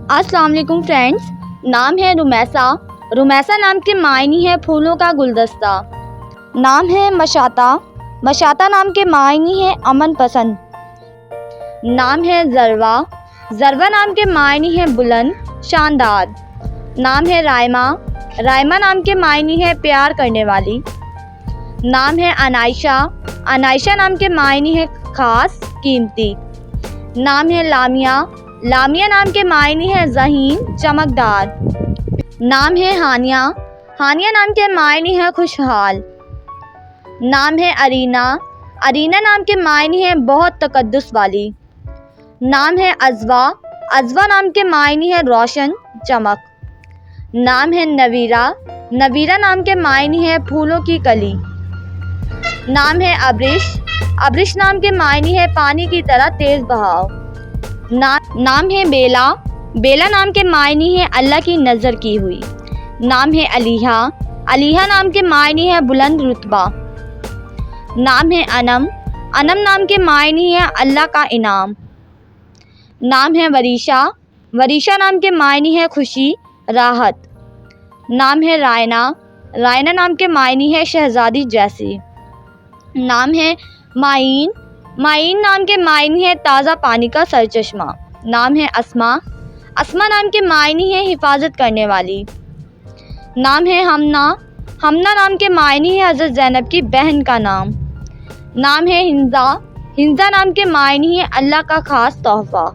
अस्सलाम वालेकुम फ्रेंड्स। नाम है रुमैसा। रुमैसा नाम के मायने है फूलों का गुलदस्ता। नाम है मशाता। मशाता नाम के मायने है अमन पसंद। नाम है ज़रवा। ज़रवा नाम के मायने है बुलंद शानदार। नाम है रायमा। रायमा नाम के मायने है प्यार करने वाली। नाम है अनाइशा। अनाइशा नाम के मायने है खास कीमती। नाम है लामिया। लामिया नाम के मायने है ज़हीन चमकदार। नाम है हानिया। हानिया नाम के मायने है खुशहाल। नाम है अरीना। अरीना नाम के मायने है बहुत तकद्दुस वाली। नाम है अज़वा। अज़वा नाम के मायने है रोशन चमक। नाम है नवीरा। नवीरा नाम के मायने है फूलों की कली। नाम है अब्रिश। अब्रिश नाम के मायने है पानी की तरह तेज़ बहाव। नाम है बेला। बेला नाम के मायने है अल्लाह की नज़र की हुई। नाम है अलीहा। अलीहा नाम के मायने है बुलंद रुतबा। नाम है अनम। अनम नाम के मायने है अल्लाह का इनाम। नाम है वरीशा। वरीशा नाम के मायने है खुशी राहत। नाम है रायना। रायना नाम के मायने है शहज़ादी जैसी। नाम है माइन। माइन नाम के मायने है ताज़ा पानी का सरचश्मा। नाम है अस्मा। अस्मा नाम के मायने है हिफाजत करने वाली। नाम है हमना। हमना नाम के मायने है हज़रत ज़ैनब की बहन का नाम। नाम है हिंजा। हिंजा नाम के मायने है अल्लाह का ख़ास तोहफ़ा।